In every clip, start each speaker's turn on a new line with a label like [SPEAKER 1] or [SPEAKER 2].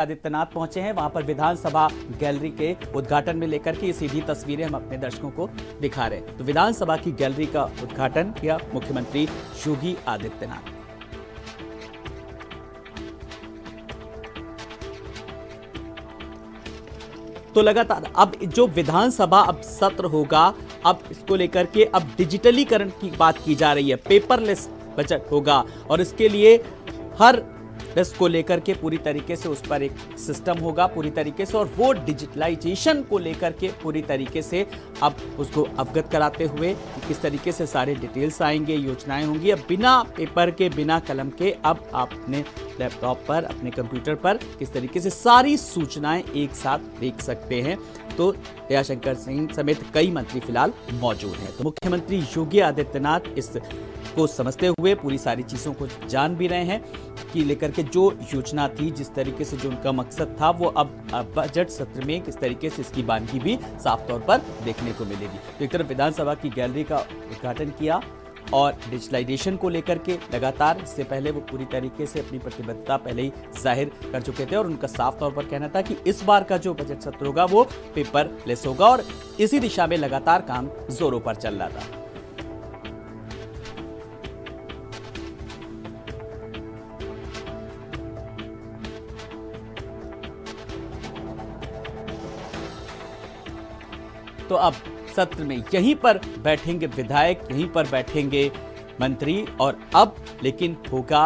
[SPEAKER 1] आदित्यनाथ पहुंचे हैं, वहां पर विधानसभा गैलरी के उद्घाटन में लेकर के ये सीधी तस्वीरें हम अपने दर्शकों को दिखा रहे हैं। तो विधानसभा की गैलरी का उद्घाटन किया मुख्यमंत्री योगी आदित्यनाथ। तो लगातार अब जो विधानसभा अब सत्र होगा, अब इसको लेकर के अब डिजिटलीकरण की बात की जा रही है, पेपरलेस बजट होगा और इसके लिए हर को लेकर के पूरी तरीके से उस पर एक सिस्टम होगा पूरी तरीके से, और वो डिजिटलाइजेशन को लेकर के पूरी तरीके से अब उसको अवगत कराते हुए कि किस तरीके से सारे डिटेल्स आएंगे, योजनाएं होंगी। अब बिना पेपर के, बिना कलम के अब आप अपने लैपटॉप पर, अपने कंप्यूटर पर किस तरीके से सारी सूचनाएं एक साथ देख सकते हैं। तो दयाशंकर सिंह समेत कई मंत्री फिलहाल मौजूद हैं। तो मुख्यमंत्री योगी आदित्यनाथ इस को समझते हुए पूरी सारी चीजों को जान भी रहे हैं कि लेकर के जो योजना थी, जिस तरीके से जो उनका मकसद था, वो अब बजट सत्र में किस तरीके से इसकी बानगी भी साफ तौर पर देखने को मिलेगी। तो एक तरफ विधानसभा की गैलरी का उद्घाटन किया और डिजिटलाइजेशन को लेकर के लगातार इससे पहले वो पूरी तरीके से अपनी प्रतिबद्धता पहले ही जाहिर कर चुके थे और उनका साफ तौर पर कहना था कि इस बार का जो बजट सत्र होगा वो पेपरलेस होगा और इसी दिशा में लगातार काम जोरों पर चल रहा था। तो अब सत्र में यहीं पर बैठेंगे विधायक, यहीं पर बैठेंगे मंत्री और अब लेकिन होगा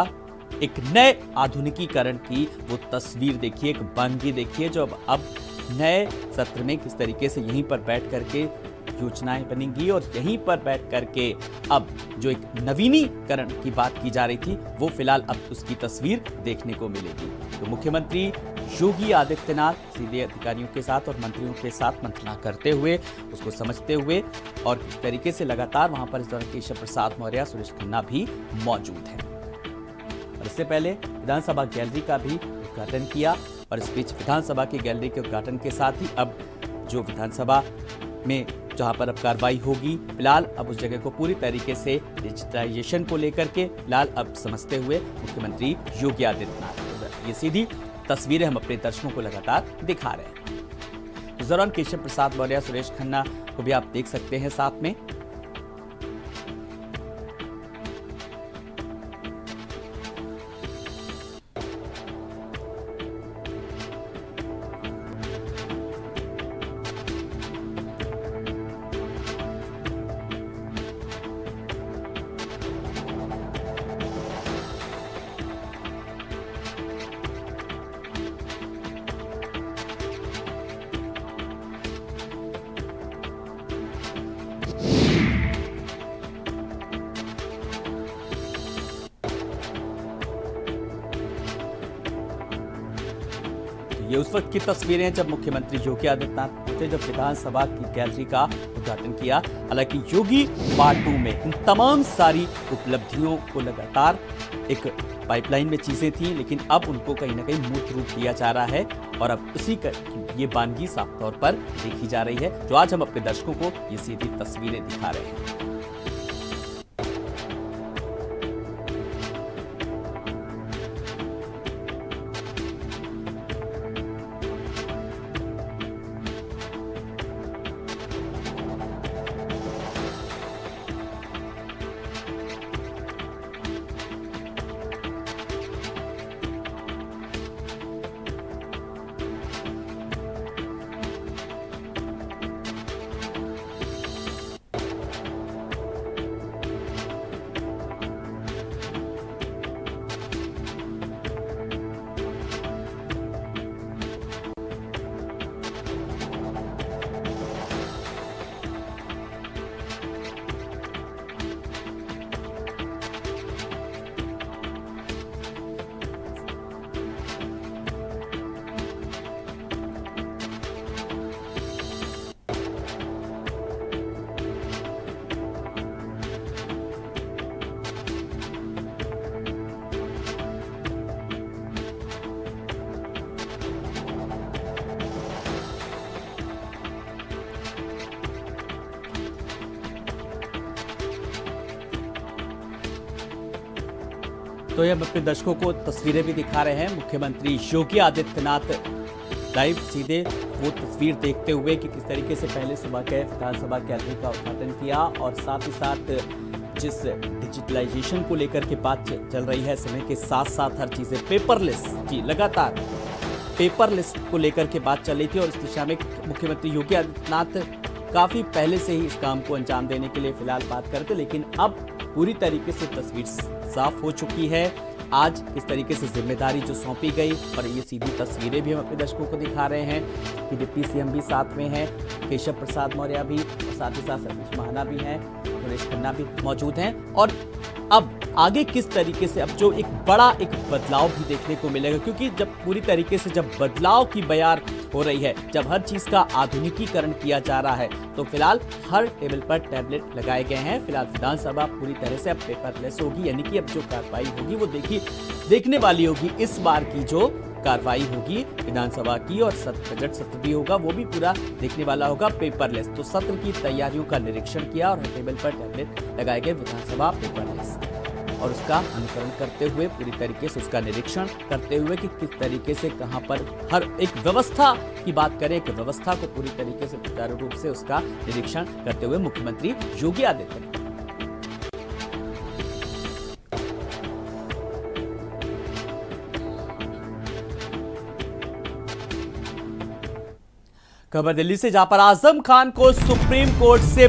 [SPEAKER 1] एक नए आधुनिकीकरण की वो तस्वीर देखिए, एक बानगी देखिए जो अब नए सत्र में किस तरीके से यहीं पर बैठ करके योजनाएं बनेंगी और यहीं पर बैठ करके अब जो एक नवीनीकरण की बात की जा रही थी वो फिलहाल अब उसकी तस्वीर देखने को मिलेगी। तो मुख्यमंत्री योगी आदित्यनाथ सीधे अधिकारियों के साथ और मंत्रियों के साथ मंत्रणा करते हुए, उसको समझते हुए और किस तरीके से लगातार वहां पर इस दौरान केशव प्रसाद मौर्य, सुरेश खन्ना भी मौजूद हैं। और इससे पहले विधानसभा गैलरी का भी उद्घाटन किया और इस बीच विधानसभा की गैलरी के उद्घाटन के साथ ही अब जो विधानसभा में जहां पर अब कार्रवाई होगी, फिलहाल अब उस जगह को पूरी तरीके से डिजिटलाइजेशन को लेकर के फिलहाल अब समझते हुए मुख्यमंत्री योगी आदित्यनाथ ये सीधी तस्वीरें हम अपने दर्शकों को लगातार दिखा रहे हैं। इस दौरान केशव प्रसाद मौर्य, सुरेश खन्ना को भी आप देख सकते हैं साथ में। ये उस वक्त की तस्वीरें जब मुख्यमंत्री योगी आदित्यनाथ पहुंचे, जब विधानसभा की गैलरी का उद्घाटन किया। हालांकि योगी पार्ट 2 में इन तमाम सारी उपलब्धियों को लगातार एक पाइपलाइन में चीजें थी, लेकिन अब उनको कहीं ना कहीं मूर्त रूप दिया जा रहा है और अब उसी का ये बानगी साफ तौर पर देखी जा रही है, जो आज हम अपने दर्शकों को ये सीधी तस्वीरें दिखा रहे हैं। तो ये हम अपने दर्शकों को तस्वीरें भी दिखा रहे हैं। मुख्यमंत्री योगी आदित्यनाथ लाइव सीधे वो तस्वीर देखते हुए कि किस तरीके से पहले सुबह के विधानसभा गैलरी का उद्घाटन किया और साथ ही साथ जिस डिजिटलाइजेशन को लेकर के बात चल रही है, समय के साथ साथ हर चीजें पेपरलेस, जी लगातार पेपरलेस को लेकर के बात चल रही थी और इस दिशा में मुख्यमंत्री योगी आदित्यनाथ काफी पहले से ही इस काम को अंजाम देने के लिए फिलहाल बात करते, लेकिन अब पूरी तरीके से तस्वीर साफ हो चुकी है। आज किस तरीके से जिम्मेदारी जो सौंपी गई और ये सीधी तस्वीरें भी हम अपने दर्शकों को दिखा रहे हैं कि डिप्टी सीएम भी साथ में हैं, केशव प्रसाद मौर्य भी, साथ ही साथ सतीश महाना भी हैं, सुरेश खन्ना भी मौजूद हैं। और अब आगे किस तरीके से अब जो एक बड़ा एक बदलाव भी देखने को मिलेगा, क्योंकि जब पूरी तरीके से जब बदलाव की बयार हो रही है, जब हर चीज का आधुनिकीकरण किया जा रहा है, तो फिलहाल हर टेबल पर टैबलेट लगाए गए हैं। फिलहाल विधानसभा पूरी तरह से अब पेपरलेस होगी, यानी कि अब जो कार्रवाई होगी वो देखने वाली होगी। इस बार की जो कार्रवाई होगी विधानसभा की और बजट सत्र भी होगा, वो भी पूरा देखने वाला होगा पेपरलेस। तो सत्र की तैयारियों का निरीक्षण किया और टेबल पर टैबलेट लगाए गए, विधानसभा पेपरलेस, और उसका अनुकरण करते हुए पूरी तरीके से उसका निरीक्षण करते हुए कि किस तरीके से कहां पर हर एक व्यवस्था की बात करें कि व्यवस्था को पूरी तरीके से सुचारू रूप से उसका निरीक्षण करते हुए मुख्यमंत्री योगी आदित्यनाथ। खबर दिल्ली से, जहां पर आजम खान को सुप्रीम कोर्ट से